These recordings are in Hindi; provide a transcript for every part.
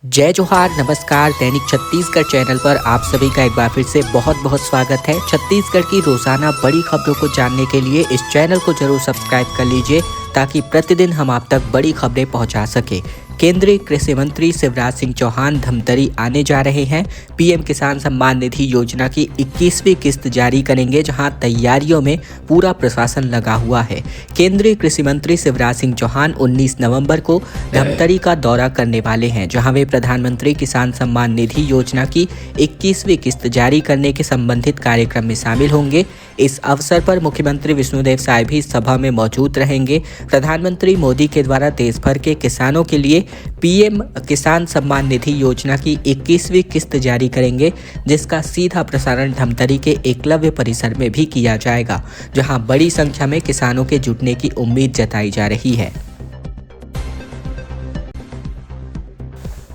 जय जोहार, नमस्कार। दैनिक छत्तीसगढ़ चैनल पर आप सभी का एक बार फिर से बहुत बहुत स्वागत है। छत्तीसगढ़ की रोजाना बड़ी खबरों को जानने के लिए इस चैनल को जरूर सब्सक्राइब कर लीजिए ताकि प्रतिदिन हम आप तक बड़ी खबरें पहुंचा सके। केंद्रीय कृषि मंत्री शिवराज सिंह चौहान धमतरी आने जा रहे हैं। पीएम किसान सम्मान निधि योजना की 21वीं किस्त जारी करेंगे, जहां तैयारियों में पूरा प्रशासन लगा हुआ है। केंद्रीय कृषि मंत्री शिवराज सिंह चौहान 19 नवंबर को धमतरी का दौरा करने वाले हैं, जहां वे प्रधानमंत्री किसान सम्मान निधि योजना की 21वीं किस्त जारी करने के संबंधित कार्यक्रम में शामिल होंगे। इस अवसर पर मुख्यमंत्री विष्णुदेव साय भी सभा में मौजूद रहेंगे। प्रधानमंत्री मोदी के द्वारा देश भर के किसानों के लिए पीएम किसान सम्मान निधि योजना की 21वीं किस्त जारी करेंगे, जिसका सीधा प्रसारण धमतरी के एकलव्य परिसर में भी किया जाएगा, जहां बड़ी संख्या में किसानों के जुटने की उम्मीद जताई जा रही है।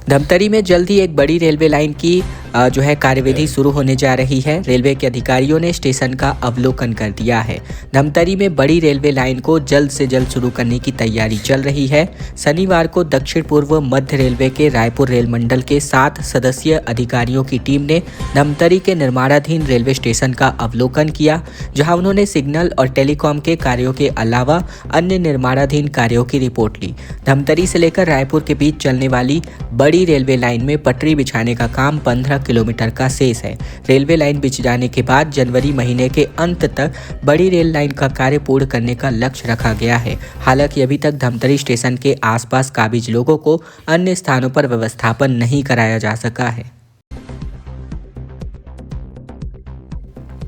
धमतरी में जल्द ही एक बड़ी रेलवे लाइन की कार्यविधि शुरू होने जा रही है। रेलवे के अधिकारियों ने स्टेशन का अवलोकन कर दिया है। धमतरी में बड़ी रेलवे लाइन को जल्द से जल्द शुरू करने की तैयारी चल रही है। शनिवार को दक्षिण पूर्व मध्य रेलवे के रायपुर रेल मंडल के 7 सदस्यीय अधिकारियों की टीम ने धमतरी के निर्माणाधीन रेलवे स्टेशन का अवलोकन किया, जहां उन्होंने सिग्नल और टेलीकॉम के कार्यों के अलावा अन्य निर्माणाधीन कार्यों की रिपोर्ट ली। धमतरी से लेकर रायपुर के बीच चलने वाली बड़ी रेलवे लाइन में पटरी बिछाने का काम 15 किलोमीटर का शेष है। रेलवे लाइन बिछ जाने के बाद जनवरी महीने के अंत तक बड़ी रेल लाइन का कार्य पूर्ण करने का लक्ष्य रखा गया है। हालांकि अभी तक धमतरी स्टेशन के आसपास काबिज लोगों को अन्य स्थानों पर व्यवस्थापन नहीं कराया जा सका है।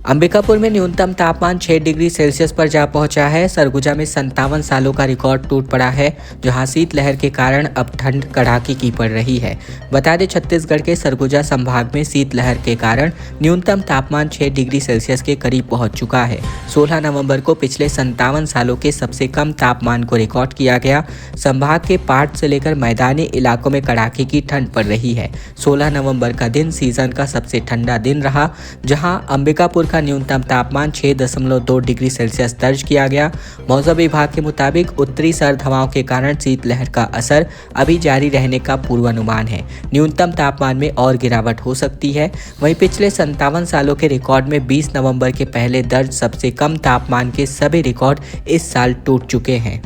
अंबिकापुर में न्यूनतम तापमान 6 डिग्री सेल्सियस पर जा पहुंचा है। सरगुजा में 57 सालों का रिकॉर्ड टूट पड़ा है, जहां शीतलहर के कारण अब ठंड कड़ाके की पड़ रही है। बता दें, छत्तीसगढ़ के सरगुजा संभाग में शीतलहर के कारण न्यूनतम तापमान 6 डिग्री सेल्सियस के करीब पहुंच चुका है। 16 नवंबर को पिछले 57 सालों के सबसे कम तापमान को रिकॉर्ड किया गया। संभाग के पाट से लेकर मैदानी इलाकों में कड़ाके की ठंड पड़ रही है। 16 नवंबर का दिन सीजन का सबसे ठंडा दिन रहा, जहां अंबिकापुर का न्यूनतम तापमान 6.2 डिग्री सेल्सियस दर्ज किया गया। मौसम विभाग के मुताबिक उत्तरी सर्द हवाओं के कारण शीतलहर का असर अभी जारी रहने का पूर्वानुमान है। न्यूनतम तापमान में और गिरावट हो सकती है। वहीं पिछले 57 सालों के रिकॉर्ड में 20 नवंबर के पहले दर्ज सबसे कम तापमान के सभी रिकॉर्ड इस साल टूट चुके हैं।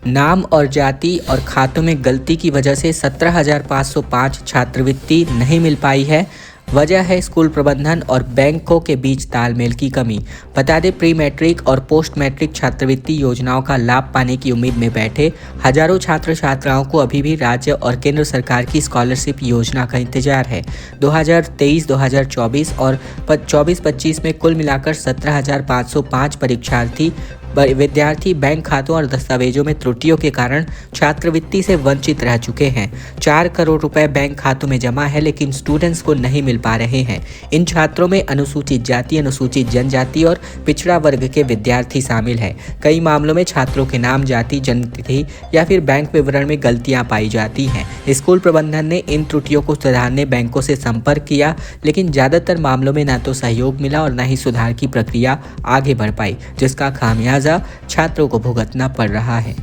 नाम और जाति और खातों में गलती की वजह से 17,505 छात्रवृत्ति नहीं मिल पाई है। वजह है स्कूल प्रबंधन और बैंकों के बीच तालमेल की कमी। बता दें, प्री मैट्रिक और पोस्ट मैट्रिक छात्रवृत्ति योजनाओं का लाभ पाने की उम्मीद में बैठे हजारों छात्र छात्राओं को अभी भी राज्य और केंद्र सरकार की स्कॉलरशिप योजना का इंतजार है। 2023-2024 और 24-25 में कुल मिलाकर 17,505 विद्यार्थी बैंक खातों और दस्तावेजों में त्रुटियों के कारण छात्रवृत्ति से वंचित रह चुके हैं। 4 करोड़ रुपए बैंक खातों में जमा है, लेकिन स्टूडेंट्स को नहीं मिल पा रहे हैं। इन छात्रों में अनुसूचित जाति, अनुसूचित जनजाति और पिछड़ा वर्ग के विद्यार्थी शामिल हैं। कई मामलों में छात्रों के नाम, जाति, जन्मतिथि या फिर बैंक विवरण में गलतियां पाई जाती हैं। स्कूल प्रबंधन ने इन त्रुटियों को सुधारने बैंकों से संपर्क किया, लेकिन ज्यादातर मामलों में न तो सहयोग मिला और न ही सुधार की प्रक्रिया आगे बढ़ पाई, जिसका खामियाजा छात्रों को भुगतना पड़ रहा है।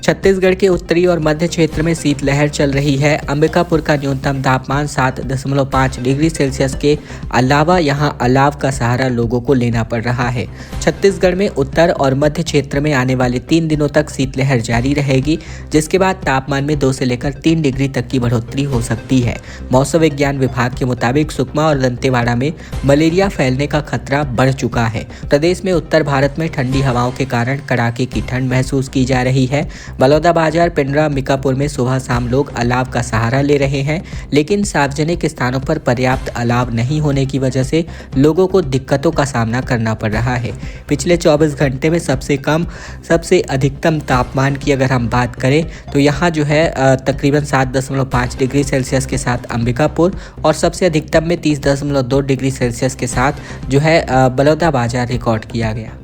छत्तीसगढ़ के उत्तरी और मध्य क्षेत्र में शीतलहर चल रही है। अंबिकापुर का न्यूनतम तापमान 7.5 डिग्री सेल्सियस के अलावा यहां अलाव का सहारा लोगों को लेना पड़ रहा है। छत्तीसगढ़ में उत्तर और मध्य क्षेत्र में आने वाले 3 दिनों तक शीतलहर जारी रहेगी, जिसके बाद तापमान में 2 से लेकर 3 डिग्री तक की बढ़ोतरी हो सकती है। मौसम विज्ञान विभाग के मुताबिक सुकमा और दंतेवाड़ा में मलेरिया फैलने का खतरा बढ़ चुका है। प्रदेश में उत्तर भारत में ठंडी हवाओं के कारण कड़ाके की ठंड महसूस की जा रही है। बलौदाबाजार, पिंडरा, अंबिकापुर में सुबह शाम लोग अलाव का सहारा ले रहे हैं, लेकिन सार्वजनिक स्थानों पर पर्याप्त अलाव नहीं होने की वजह से लोगों को दिक्कतों का सामना करना पड़ रहा है। पिछले 24 घंटे में सबसे अधिकतम तापमान की अगर हम बात करें तो यहाँ तकरीबन 7.5 डिग्री सेल्सियस के साथ अंबिकापुर और सबसे अधिकतम में 30.2 डिग्री सेल्सियस के साथ बलौदाबाजार रिकॉर्ड किया गया।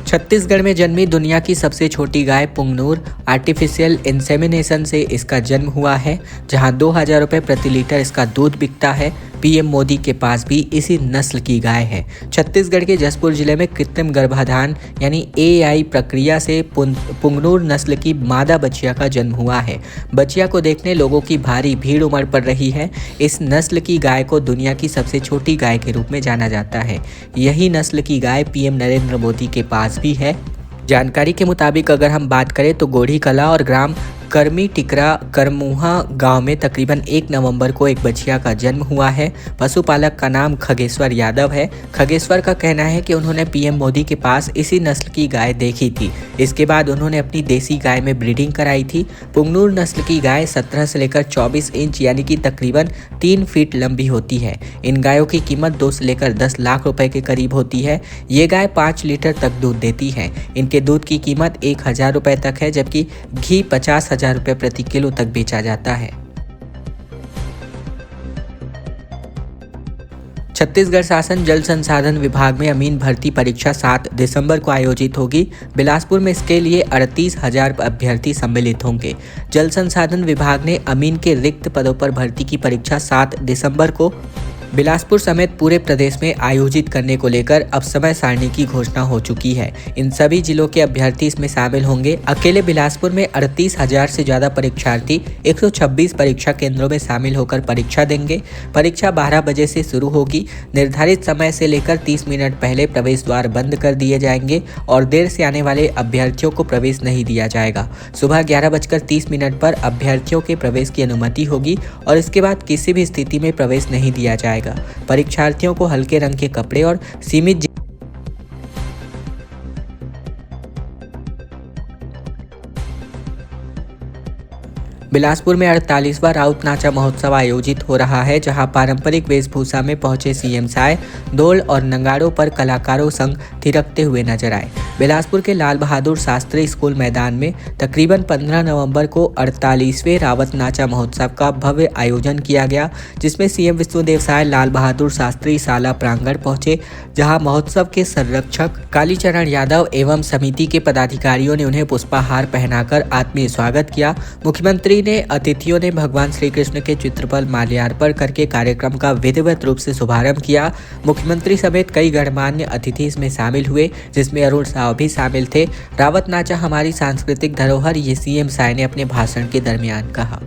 छत्तीसगढ़ में जन्मी दुनिया की सबसे छोटी गाय पुंगनूर आर्टिफिशियल इंसेमिनेशन से इसका जन्म हुआ है, जहां 2,000 रुपये प्रति लीटर इसका दूध बिकता है। पीएम मोदी के पास भी इसी नस्ल की गाय है। छत्तीसगढ़ के जसपुर जिले में कृत्रिम गर्भाधान यानी एआई प्रक्रिया से पुंगनूर नस्ल की मादा बछिया का जन्म हुआ है। बछिया को देखने लोगों की भारी भीड़ उमड़ पड़ रही है। इस नस्ल की गाय को दुनिया की सबसे छोटी गाय के रूप में जाना जाता है। यही नस्ल की गाय पीएम नरेंद्र मोदी के पास भी है। जानकारी के मुताबिक अगर हम बात करें तो गोढ़ी कला और ग्राम करमी टिकरा करमुहा गांव में तकरीबन 1 नवंबर को एक बछिया का जन्म हुआ है। पशुपालक का नाम खगेश्वर यादव है। खगेश्वर का कहना है कि उन्होंने पीएम मोदी के पास इसी नस्ल की गाय देखी थी। इसके बाद उन्होंने अपनी देसी गाय में ब्रीडिंग कराई थी। पुंगनूर नस्ल की गाय 17 से लेकर 24 इंच यानी कि तकरीबन 3 फीट लंबी होती है। इन गायों की कीमत 2 से लेकर 10 लाख रुपए के करीब होती है। ये गाय 5 लीटर तक दूध देती है। इनके दूध की कीमत 1000 रुपए तक है, जबकि घी 50,000 रुपए प्रति किलो तक बेचा जाता है। छत्तीसगढ़ शासन जल संसाधन विभाग में अमीन भर्ती परीक्षा 7 दिसंबर को आयोजित होगी। बिलासपुर में इसके लिए 38,000 अभ्यर्थी सम्मिलित होंगे। जल संसाधन विभाग ने अमीन के रिक्त पदों पर भर्ती की परीक्षा 7 दिसंबर को बिलासपुर समेत पूरे प्रदेश में आयोजित करने को लेकर अब समय सारणी की घोषणा हो चुकी है। इन सभी जिलों के अभ्यर्थी इसमें शामिल होंगे। अकेले बिलासपुर में 38,000 से ज्यादा परीक्षार्थी 126 परीक्षा केंद्रों में शामिल होकर परीक्षा देंगे। परीक्षा 12 बजे से शुरू होगी। निर्धारित समय से लेकर 30 मिनट पहले प्रवेश द्वार बंद कर दिए जाएंगे और देर से आने वाले अभ्यर्थियों को प्रवेश नहीं दिया जाएगा। सुबह 11:30 पर अभ्यर्थियों के प्रवेश की अनुमति होगी और इसके बाद किसी भी स्थिति में प्रवेश नहीं दिया जाएगा। परीक्षार्थियों को हल्के रंग के कपड़े और सीमित बिलासपुर में 48वां राउत नाचा महोत्सव आयोजित हो रहा है, जहां पारंपरिक वेशभूषा में पहुंचे सीएम साय ढोल और नगाड़ों पर कलाकारों संग थिरकते हुए नजर आए। बिलासपुर के लाल बहादुर शास्त्री स्कूल मैदान में तकरीबन 15 नवंबर को 48वें रावत नाचा महोत्सव का भव्य आयोजन किया गया, जिसमें सीएम विष्णुदेव साय लाल बहादुर शास्त्री शाला प्रांगण पहुंचे, जहां महोत्सव के संरक्षक कालीचरण यादव एवं समिति के पदाधिकारियों ने उन्हें पुष्पहार पहनाकर आत्मीय स्वागत किया। मुख्यमंत्री ने अतिथियों ने भगवान श्री कृष्ण के चित्र पर माल्यार्पण करके कार्यक्रम का विधिवत रूप से शुभारंभ किया। मुख्यमंत्री समेत कई गणमान्य अतिथि इसमें शामिल हुए, जिसमें अरुण साव भी शामिल थे। रावत नाचा हमारी सांस्कृतिक धरोहर, ये सीएम साय ने अपने भाषण के दरमियान कहा।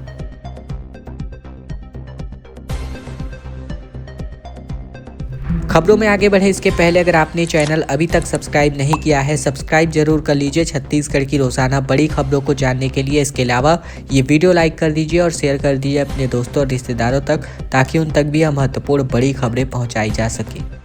खबरों में आगे बढ़े इसके पहले अगर आपने चैनल अभी तक सब्सक्राइब नहीं किया है, सब्सक्राइब जरूर कर लीजिए छत्तीसगढ़ की रोजाना बड़ी खबरों को जानने के लिए। इसके अलावा ये वीडियो लाइक कर दीजिए और शेयर कर दीजिए अपने दोस्तों और रिश्तेदारों तक, ताकि उन तक भी यह महत्वपूर्ण बड़ी खबरें पहुंचाई जा सके।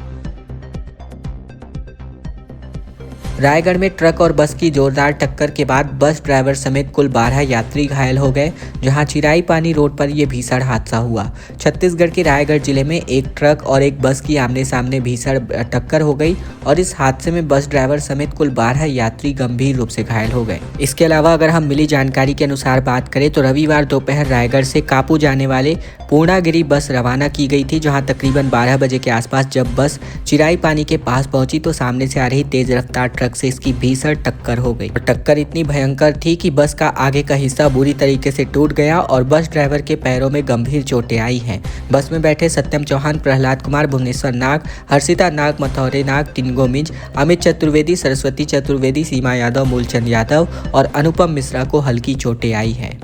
रायगढ़ में ट्रक और बस की जोरदार टक्कर के बाद बस ड्राइवर समेत कुल 12 यात्री घायल हो गए, जहां चिराई पानी रोड पर यह भीषण हादसा हुआ। छत्तीसगढ़ के रायगढ़ जिले में एक ट्रक और एक बस की आमने सामने भीषण टक्कर हो गई और इस हादसे में बस ड्राइवर समेत कुल 12 यात्री गंभीर रूप से घायल हो गए। इसके अलावा अगर हम मिली जानकारी के अनुसार बात करें तो रविवार दोपहर रायगढ़ से कापू जाने वाले पूर्णागिरी बस रवाना की गई थी, जहां तकरीबन 12 बजे के आसपास जब बस चिराई पानी के पास पहुंची तो सामने से आ रही तेज रफ्तार ट्रक से इसकी भीषण टक्कर हो गई। टक्कर इतनी भयंकर थी कि बस का आगे का हिस्सा बुरी तरीके से टूट गया और बस ड्राइवर के पैरों में गंभीर चोटें आई हैं। बस में बैठे सत्यम चौहान, प्रहलाद कुमार, भुवनेश्वर नाग, हर्षिता नाग, मथौरे नाग, टिनगो मिंज, अमित चतुर्वेदी, सरस्वती चतुर्वेदी, सीमा यादव, मूलचंद यादव और अनुपम मिश्रा को हल्की चोटें आई हैं।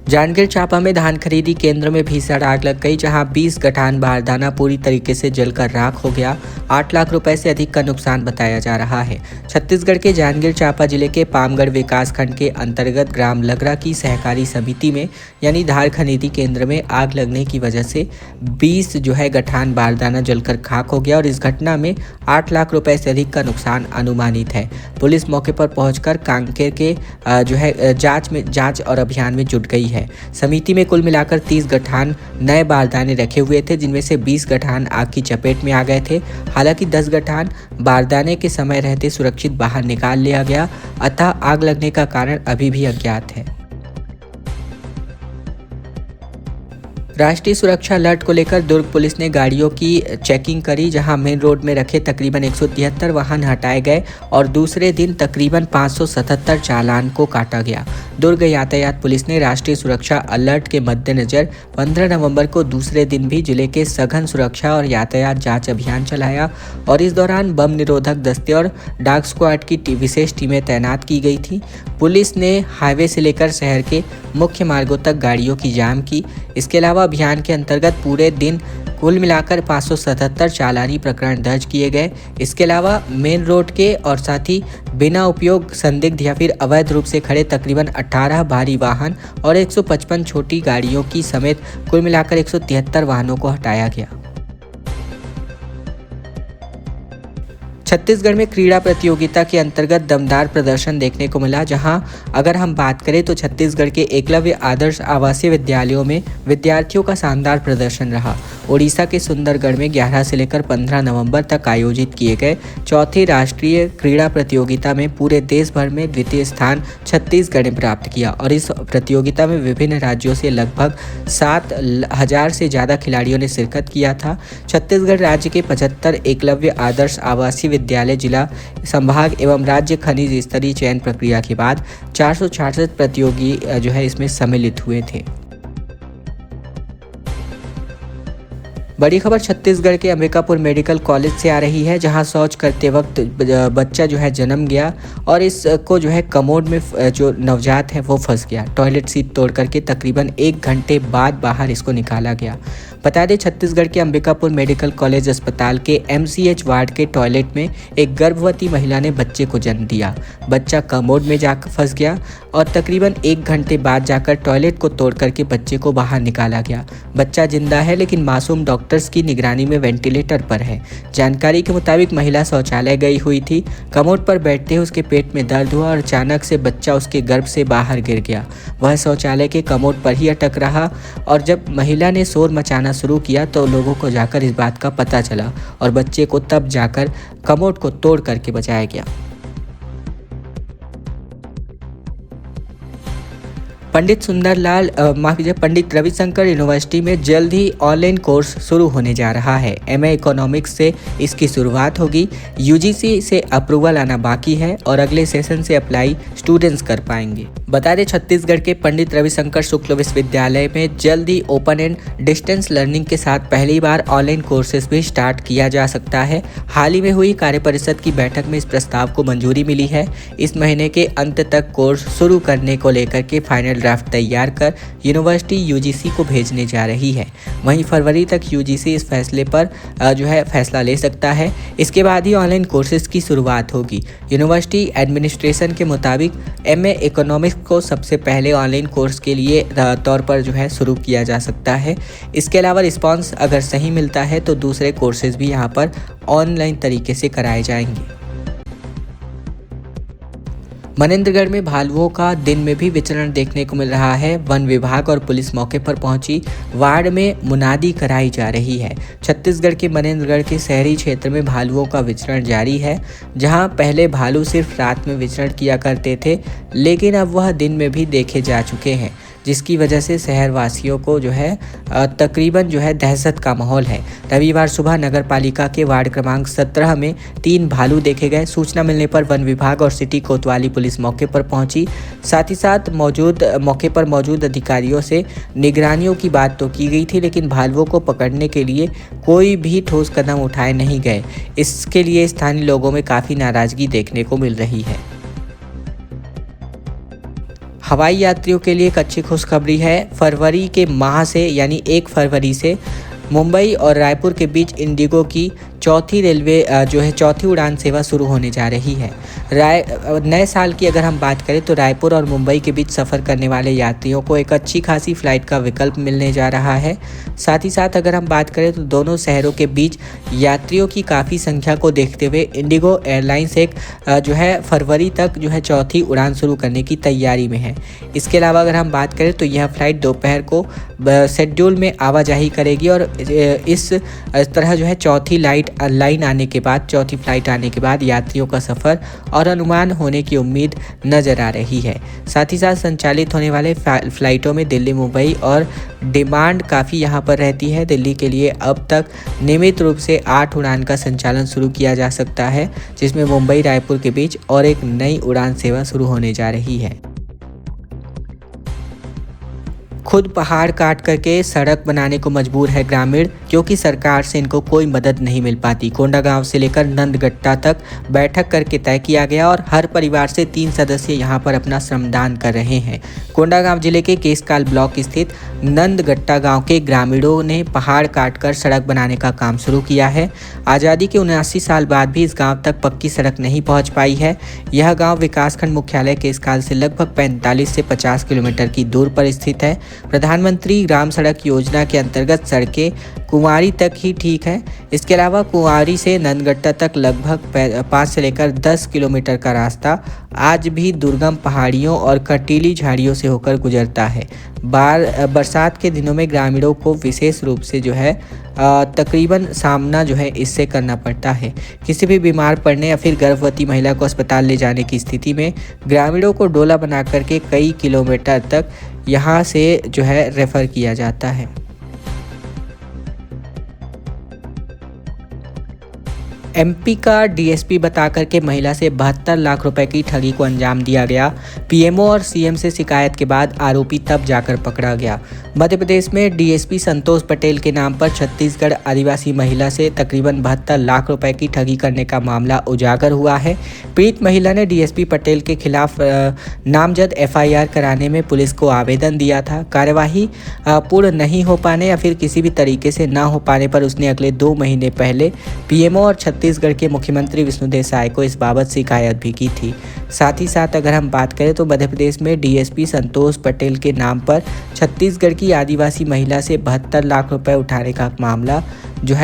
जांजगीर चांपा में धान खरीदी केंद्र में भीषण आग लग गई, जहां 20 गठान बारदाना पूरी तरीके से जलकर राख हो गया। 8 लाख रुपए से अधिक का नुकसान बताया जा रहा है। छत्तीसगढ़ के जांजगीर चांपा जिले के पामगढ़ विकास खंड के अंतर्गत ग्राम लगरा की सहकारी समिति में यानी धान खरीदी केंद्र में आग लगने की वजह से 20 गठान बारदाना जलकर खाक हो गया और इस घटना में 8 लाख रुपए से अधिक का नुकसान अनुमानित है। पुलिस मौके पर पहुंचकर कांकेर के जांच और अभियान में जुट गई है। समिति में कुल मिलाकर 30 गठान नए बारदाने रखे हुए थे, जिनमें से 20 गठान आग की चपेट में आ गए थे। हालांकि 10 गठान बारदाने के समय रहते सुरक्षित बाहर निकाल लिया गया, अतः आग लगने का कारण अभी भी अज्ञात है। राष्ट्रीय सुरक्षा अलर्ट को लेकर दुर्ग पुलिस ने गाड़ियों की चेकिंग करी, जहां मेन रोड में रखे तकरीबन 173 वाहन हटाए गए और दूसरे दिन तकरीबन 577 चालान को काटा गया। दुर्ग यातायात पुलिस ने राष्ट्रीय सुरक्षा अलर्ट के मद्देनजर 15 नवंबर को दूसरे दिन भी जिले के सघन सुरक्षा और यातायात जांच अभियान चलाया और इस दौरान बम निरोधक दस्ते और डॉग स्क्वाड की विशेष टीमें तैनात की गई थी। पुलिस ने हाईवे से लेकर शहर के मुख्य मार्गों तक गाड़ियों की जांच की। इसके अलावा अभियान के अंतर्गत पूरे दिन कुल मिलाकर 577 चालानी प्रकरण दर्ज किए गए। इसके अलावा मेन रोड के और साथ ही बिना उपयोग संदिग्ध या फिर अवैध रूप से खड़े तकरीबन 18 भारी वाहन और 155 छोटी गाड़ियों की समेत कुल मिलाकर 173 वाहनों को हटाया गया। छत्तीसगढ़ में क्रीड़ा प्रतियोगिता के अंतर्गत दमदार प्रदर्शन देखने को मिला, जहां अगर हम बात करें तो छत्तीसगढ़ के एकलव्य आदर्श आवासीय विद्यालयों में विद्यार्थियों का शानदार प्रदर्शन रहा। ओडिशा के सुंदरगढ़ में 11 से लेकर 15 नवंबर तक आयोजित किए गए चौथी राष्ट्रीय क्रीड़ा प्रतियोगिता में पूरे देश भर में द्वितीय स्थान छत्तीसगढ़ ने प्राप्त किया और इस प्रतियोगिता में विभिन्न राज्यों से लगभग 7,000 से ज़्यादा खिलाड़ियों ने शिरकत किया था। छत्तीसगढ़ राज्य के 75 एकलव्य आदर्श आवासीय विद्यालय जिला, संभाग एवं राज्य खनिज स्तरीय चयन प्रक्रिया के बाद 466 प्रतियोगी इसमें सम्मिलित हुए थे। बड़ी खबर छत्तीसगढ़ के अंबिकापुर मेडिकल कॉलेज से आ रही है, जहां शौच करते वक्त बच्चा जन्म गया और इसको कमोड में जो नवजात है वो फंस गया। टॉयलेट सीट तोड़ करके तकरीबन 1 घंटे बाद बाहर इसको निकाला गया। बता दें, छत्तीसगढ़ के अंबिकापुर मेडिकल कॉलेज अस्पताल के MCH वार्ड के टॉयलेट में एक गर्भवती महिला ने बच्चे को जन्म दिया। बच्चा कमोड में जाकर फंस गया और तकरीबन 1 घंटे बाद जाकर टॉयलेट को तोड़ करके बच्चे को बाहर निकाला गया। बच्चा जिंदा है लेकिन मासूम डॉक्टर्स की निगरानी में वेंटिलेटर पर है। जानकारी के मुताबिक महिला शौचालय गई हुई थी। कमोड पर बैठते ही उसके पेट में दर्द हुआ और अचानक से बच्चा उसके गर्भ से बाहर गिर गया। वह शौचालय के कमोड पर ही अटक रहा और जब महिला ने शोर मचाना शुरू किया तो लोगों को जाकर इस बात का पता चला और बच्चे को तब जाकर कमोड को तोड़ करके बचाया गया। पंडित रविशंकर यूनिवर्सिटी में जल्द ही ऑनलाइन कोर्स शुरू होने जा रहा है। MA इकोनॉमिक्स से इसकी शुरुआत होगी। UGC से अप्रूवल आना बाकी है और अगले सेशन से अप्लाई स्टूडेंट्स कर पाएंगे। बता दें, छत्तीसगढ़ के पंडित रविशंकर शुक्ल विश्वविद्यालय में जल्द ही ओपन एंड डिस्टेंस लर्निंग के साथ पहली बार ऑनलाइन कोर्सेज भी स्टार्ट किया जा सकता है। हाल ही में हुई कार्यपरिषद की बैठक में इस प्रस्ताव को मंजूरी मिली है। इस महीने के अंत तक कोर्स शुरू करने को लेकर के फाइनल ड्राफ्ट तैयार कर यूनिवर्सिटी UGC को भेजने जा रही है। वहीं फरवरी तक UGC इस फैसले पर फैसला ले सकता है। इसके बाद ही ऑनलाइन कोर्सेज की शुरुआत होगी। यूनिवर्सिटी एडमिनिस्ट्रेशन के मुताबिक MA इकोनॉमिक्स को सबसे पहले ऑनलाइन कोर्स के लिए तौर पर शुरू किया जा सकता है। इसके अलावा रिस्पांस अगर सही मिलता है तो दूसरे कोर्सेज भी यहाँ पर ऑनलाइन तरीके से कराए जाएंगे। मनेंद्रगढ़ में भालुओं का दिन में भी विचरण देखने को मिल रहा है। वन विभाग और पुलिस मौके पर पहुंची, वार्ड में मुनादी कराई जा रही है। छत्तीसगढ़ के मनेंद्रगढ़ के शहरी क्षेत्र में भालुओं का विचरण जारी है। जहां पहले भालू सिर्फ रात में विचरण किया करते थे, लेकिन अब वह दिन में भी देखे जा चुके हैं, जिसकी वजह से शहरवासियों को तकरीबन दहशत का माहौल है। रविवार सुबह नगर पालिका के वार्ड क्रमांक 17 में 3 भालू देखे गए। सूचना मिलने पर वन विभाग और सिटी कोतवाली पुलिस मौके पर पहुंची। साथ ही साथ मौके पर मौजूद अधिकारियों से निगरानियों की बात तो की गई थी, लेकिन भालुओं को पकड़ने के लिए कोई भी ठोस कदम उठाए नहीं गए। इसके लिए स्थानीय लोगों में काफ़ी नाराजगी देखने को मिल रही है। हवाई यात्रियों के लिए एक अच्छी खुशखबरी है। फरवरी के माह से यानी 1 फरवरी से मुंबई और रायपुर के बीच इंडिगो की चौथी उड़ान सेवा शुरू होने जा रही है। नए साल की अगर हम बात करें तो रायपुर और मुंबई के बीच सफ़र करने वाले यात्रियों को एक अच्छी खासी फ्लाइट का विकल्प मिलने जा रहा है। साथ ही साथ अगर हम बात करें तो दोनों शहरों के बीच यात्रियों की काफ़ी संख्या को देखते हुए इंडिगो एयरलाइंस एक फरवरी तक चौथी उड़ान शुरू करने की तैयारी में है। इसके अलावा अगर हम बात करें तो यह फ्लाइट दोपहर को शेड्यूल में आवाजाही करेगी और इस तरह चौथी लाइन आने के बाद, चौथी फ्लाइट आने के बाद यात्रियों का सफ़र और अनुमान होने की उम्मीद नज़र आ रही है। साथ ही साथ संचालित होने वाले फ्लाइटों में दिल्ली मुंबई और डिमांड काफ़ी यहाँ पर रहती है। दिल्ली के लिए अब तक नियमित रूप से 8 उड़ान का संचालन शुरू किया जा सकता है, जिसमें मुंबई रायपुर के बीच और एक नई उड़ान सेवा शुरू होने जा रही है। खुद पहाड़ काट करके सड़क बनाने को मजबूर है ग्रामीण, क्योंकि सरकार से इनको कोई मदद नहीं मिल पाती। कोंडागांव से लेकर नंदगट्टा तक बैठक करके तय किया गया और हर परिवार से 3 सदस्य यहां पर अपना श्रमदान कर रहे हैं। कोंडागांव जिले के केसकाल ब्लॉक स्थित नंदगट्टा गांव के ग्रामीणों ने पहाड़ काटकर सड़क बनाने का काम शुरू किया है। आज़ादी के 79 साल बाद भी इस गाँव तक पक्की सड़क नहीं पहुँच पाई है। यह गाँव विकासखंड मुख्यालय केसकाल से लगभग 45 से 50 किलोमीटर की दूर पर स्थित है। प्रधानमंत्री ग्राम सड़क योजना के अंतर्गत सड़कें कुंवारी तक ही ठीक है। इसके अलावा कुंवारी से नंदगट्टा तक लगभग 5 से लेकर 10 किलोमीटर का रास्ता आज भी दुर्गम पहाड़ियों और कटीली झाड़ियों से होकर गुजरता है। बरसात के दिनों में ग्रामीणों को विशेष रूप से तकरीबन सामना इससे करना पड़ता है। किसी भी बीमार पड़ने या फिर गर्भवती महिला को अस्पताल ले जाने की स्थिति में ग्रामीणों को डोला बना करके कई किलोमीटर तक यहाँ से रेफर किया जाता है। एमपी का डीएसपी बता करके महिला से 72 लाख रुपए की ठगी को अंजाम दिया गया। पीएमओ और सीएम से शिकायत के बाद आरोपी तब जाकर पकड़ा गया। मध्य प्रदेश में डीएसपी संतोष पटेल के नाम पर छत्तीसगढ़ आदिवासी महिला से तकरीबन 72 लाख रुपए की ठगी करने का मामला उजागर हुआ है। पीड़ित महिला ने डीएसपी पटेल के खिलाफ नामजद एफआईआर कराने में पुलिस को आवेदन दिया था। कार्यवाही पूर्ण नहीं हो पाने या फिर किसी भी तरीके से न हो पाने पर उसने अगले 2 महीने पहले पीएमओ और छत्तीसगढ़ के मुख्यमंत्री विष्णुदेव साय को इस बाबत शिकायत भी की थी। साथ ही साथ अगर हम बात करें तो मध्य प्रदेश में डीएसपी संतोष पटेल के नाम पर छत्तीसगढ़ की आदिवासी महिला से 72 लाख रुपए उठाने का मामला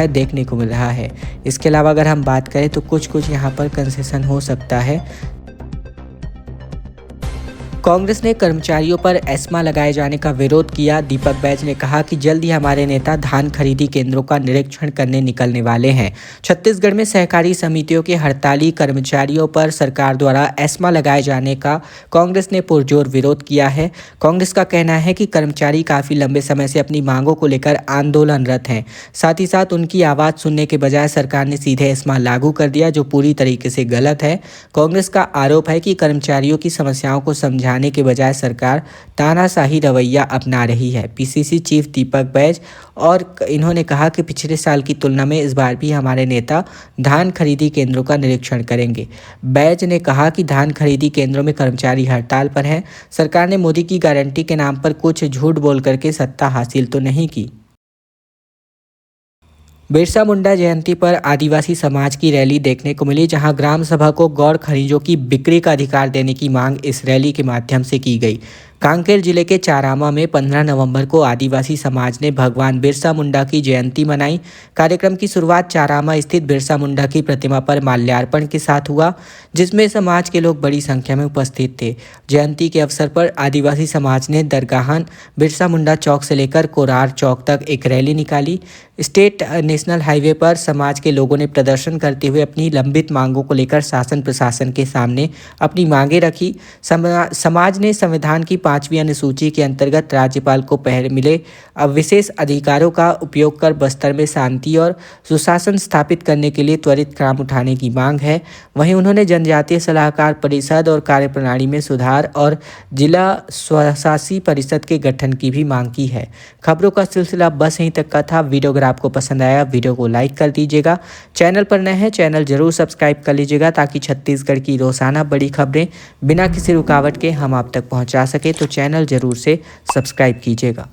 देखने को मिल रहा है। इसके अलावा अगर हम बात करें तो कुछ यहाँ पर कंसेशन हो सकता है। कांग्रेस ने कर्मचारियों पर एस्मा लगाए जाने का विरोध किया। दीपक बैज ने कहा कि जल्द ही हमारे नेता धान खरीदी केंद्रों का निरीक्षण करने निकलने वाले हैं। छत्तीसगढ़ में सहकारी समितियों के हड़ताली कर्मचारियों पर सरकार द्वारा एस्मा लगाए जाने का कांग्रेस ने पुरजोर विरोध किया है। कांग्रेस का कहना है कि कर्मचारी काफ़ी लंबे समय से अपनी मांगों को लेकर आंदोलनरत हैं। साथ ही साथ उनकी आवाज़ सुनने के बजाय सरकार ने सीधे एस्मा लागू कर दिया, जो पूरी तरीके से गलत है। कांग्रेस का आरोप है कि कर्मचारियों की समस्याओं को समझाने के बजाय सरकार तानाशाही रवैया अपना रही है। पीसीसी चीफ दीपक बैज और इन्होंने कहा कि पिछले साल की तुलना में इस बार भी हमारे नेता धान खरीदी केंद्रों का निरीक्षण करेंगे। बैज ने कहा कि धान खरीदी केंद्रों में कर्मचारी हड़ताल पर हैं। सरकार ने मोदी की गारंटी के नाम पर कुछ झूठ बोल करके सत्ता हासिल तो नहीं की। बिरसा मुंडा जयंती पर आदिवासी समाज की रैली देखने को मिली, जहां ग्राम सभा को गौड़ खनिजों की बिक्री का अधिकार देने की मांग इस रैली के माध्यम से की गई। कांकेर जिले के चारामा में 15 नवंबर को आदिवासी समाज ने भगवान बिरसा मुंडा की जयंती मनाई। कार्यक्रम की शुरुआत चारामा स्थित बिरसा मुंडा की प्रतिमा पर माल्यार्पण के साथ हुआ, जिसमें समाज के लोग बड़ी संख्या में उपस्थित थे। जयंती के अवसर पर आदिवासी समाज ने दरगाहन बिरसा मुंडा चौक से लेकर कोरार चौक तक एक रैली निकाली। स्टेट नेशनल हाईवे पर समाज के लोगों ने प्रदर्शन करते हुए अपनी लंबित मांगों को लेकर शासन प्रशासन के सामने अपनी मांगें रखी। समाज ने संविधान की 5वीं अनुसूची के अंतर्गत राज्यपाल को मिले विशेष अधिकारों का उपयोग कर बस्तर में शांति और सुशासन स्थापित करने के लिए त्वरित कदम उठाने की मांग है। वहीं उन्होंने जनजातीय सलाहकार परिषद और कार्यप्रणाली में सुधार और जिला स्वशासी परिषद के गठन की भी मांग की है। खबरों का सिलसिला बस यहीं तक का था। वीडियो अगर आपको पसंद आया, वीडियो को लाइक कर दीजिएगा। चैनल पर नए हैं, चैनल जरूर सब्सक्राइब कर लीजिएगा, ताकि छत्तीसगढ़ की रोजाना बड़ी खबरें बिना किसी रुकावट के हम आप तक पहुंचा सके। तो चैनल जरूर से सब्सक्राइब कीजिएगा।